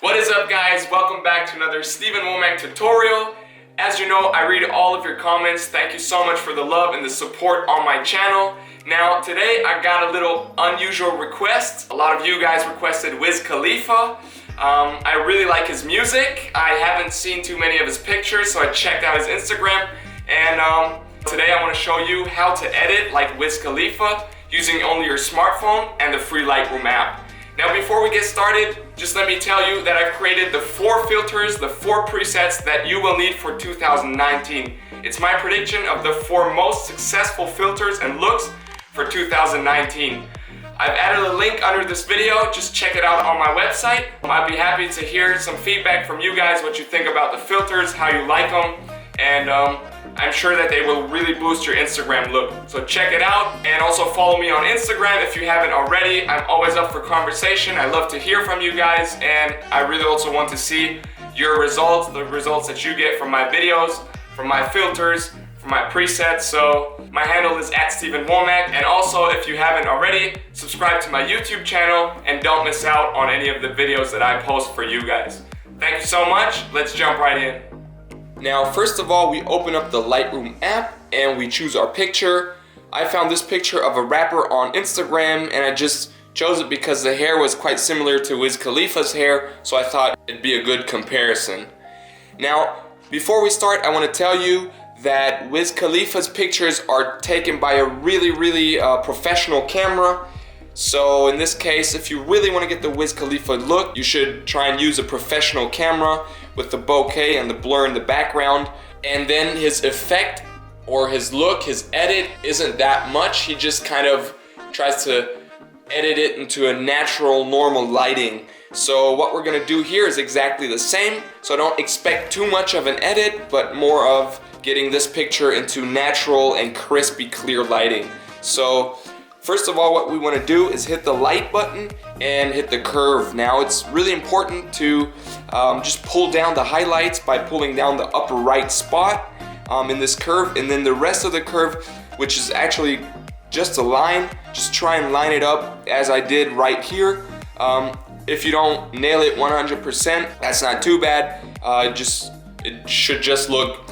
What is up, guys? Welcome back to another Steven Wommack tutorial. As you know, I read all of your comments. Thank you so much for the love and the support on my channel. Now, today I got a little unusual request. A lot of you guys requested Wiz Khalifa. I really like his music. I haven't seen too many of his pictures, so I checked out his Instagram. And today I want to show you how to edit like Wiz Khalifa using only your smartphone and the free Lightroom app. Now, before we get started, just let me tell you that I've created the 4 filters, the 4 presets that you will need for 2019. It's my prediction of the 4 most successful filters and looks for 2019. I've added a link under this video, just check it out on my website. I'd be happy to hear some feedback from you guys, what you think about the filters, how you like them, and I'm sure that they will really boost your Instagram look. So check it out, and also follow me on Instagram if you haven't already. I'm always up for conversation. I love to hear from you guys, and I really also want to see your results, the results that you get from my videos, from my filters, from my presets. So my handle is @StevenWommack, and also if you haven't already, subscribe to my YouTube channel and don't miss out on any of the videos that I post for you guys. Thank you so much. Let's jump right in. Now, first of all, we open up the Lightroom app and we choose our picture. I found this picture of a rapper on Instagram, and I just chose it because the hair was quite similar to Wiz Khalifa's hair, so I thought it'd be a good comparison. Now, before we start, I want to tell you that Wiz Khalifa's pictures are taken by a really professional camera. So in this case, if you really want to get the Wiz Khalifa look, you should try and use a professional camera with the bokeh and the blur in the background. And then his effect or his look, his edit isn't that much. He just kind of tries to edit it into a natural, normal lighting. So what we're gonna do here is exactly the same. So don't expect too much of an edit, but more of getting this picture into natural and crispy, clear lighting. So first of all, what we want to do is hit the light button and hit the curve. Now, it's really important to just pull down the highlights by pulling down the upper right spot in this curve, and then the rest of the curve, which is actually just a line, just try and line it up as I did right here. If you don't nail it 100%, that's not too bad. It should just look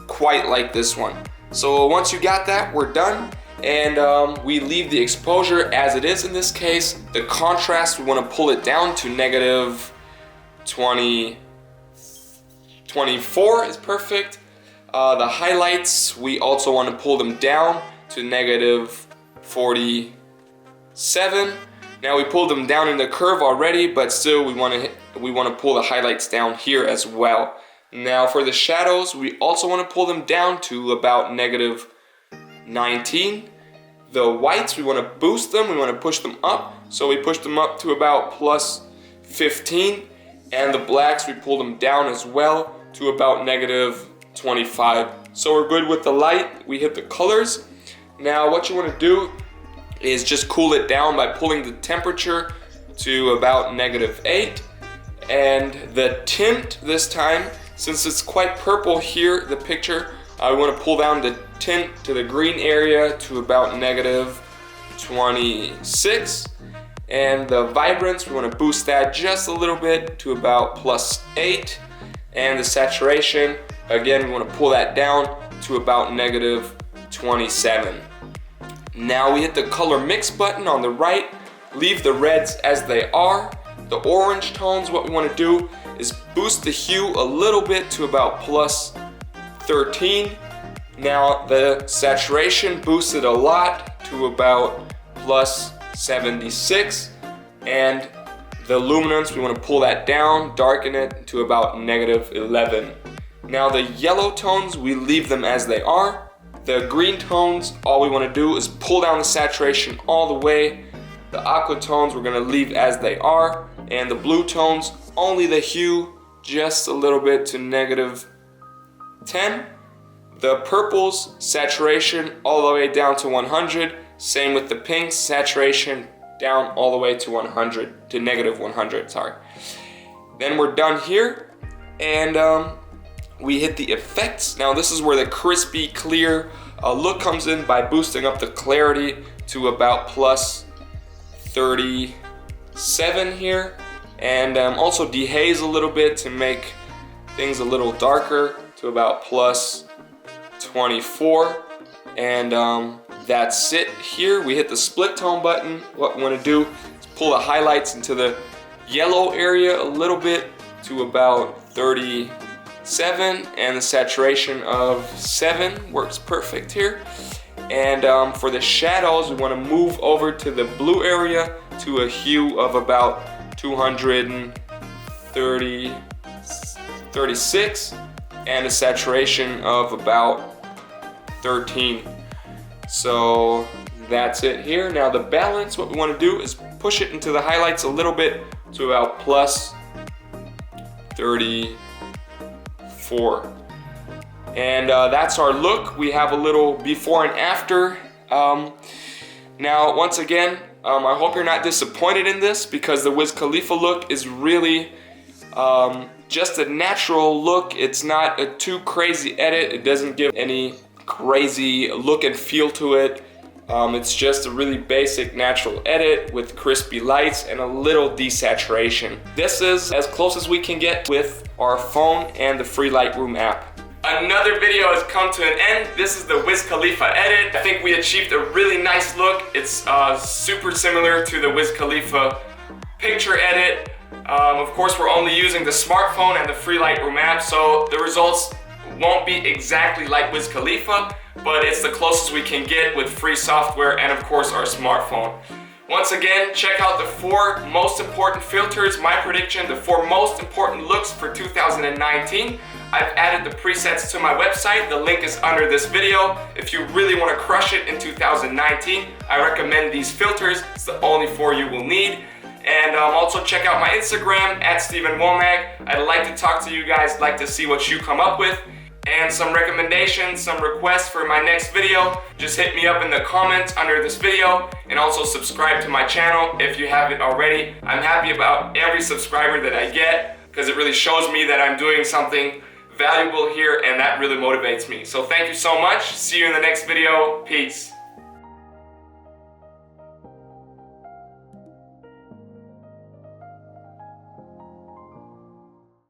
quite like this one. So once you got that, we're done. And we leave the exposure as it is in this case. The contrast, we want to pull it down to -24 is perfect. The highlights, we also want to pull them down to -47. Now we pulled them down in the curve already, but still we want to pull the highlights down here as well. Now for the shadows, we also want to pull them down to about -19. The whites, we want to boost them, we want to push them up, so we push them up to about +15, and the blacks, we pull them down as well to about -25. So we're good with the light, we hit the colors. Now what you want to do is just cool it down by pulling the temperature to about -8, and the tint this time, since it's quite purple here, the picture, I want to pull down the tint to the green area to about -26, and the vibrance, we want to boost that just a little bit to about +8, and the saturation, again, we want to pull that down to about -27. Now we hit the color mix button on the right, leave the reds as they are. The orange tones, what we want to do is boost the hue a little bit to about +13. Now the saturation boosted a lot to about +76, and the luminance, we want to pull that down, darken it to about -11. Now the yellow tones, we leave them as they are. The green tones, all we want to do is pull down the saturation all the way. The aqua tones, we're going to leave as they are, and the blue tones, only the hue just a little bit to -10. The purples, saturation all the way down to 100. Same with the pinks, saturation down all the way to 100, to -100, sorry. Then we're done here, and we hit the effects. Now this is where the crispy, clear look comes in by boosting up the clarity to about +37 here. and also dehaze a little bit to make things a little darker to about plus 24. And that's it here. We hit the split tone button. What we want to do is pull the highlights into the yellow area a little bit to about 37, and the saturation of 7 works perfect here. And for the shadows, we want to move over to the blue area to a hue of about 236, and a saturation of about 13. So that's it here. Now the balance, what we want to do is push it into the highlights a little bit to about plus 34. And that's our look. We have a little before and after. Now once again, I hope you're not disappointed in this, because the Wiz Khalifa look is really just a natural look. It's not a too crazy edit. It doesn't give any crazy look and feel to it. It's just a really basic natural edit with crispy lights and a little desaturation. This is as close as we can get with our phone and the free Lightroom app. Another video has come to an end. This is the Wiz Khalifa edit. I think we achieved a really nice look. It's super similar to the Wiz Khalifa picture edit. Of course, we're only using the smartphone and the free Lightroom app, so the results won't be exactly like Wiz Khalifa, but it's the closest we can get with free software and of course our smartphone. Once again, check out the 4 most important filters, my prediction, the 4 most important looks for 2019. I've added the presets to my website. The link is under this video. If you really want to crush it in 2019, I recommend these filters. It's the only 4 you will need. And also check out my Instagram at Wommack. I'd like to talk to you guys, like to see what you come up with. And some recommendations, some requests for my next video, just hit me up in the comments under this video, and also subscribe to my channel if you haven't already. I'm happy about every subscriber that I get, because it really shows me that I'm doing something valuable here, and that really motivates me. So thank you so much. See you in the next video. Peace.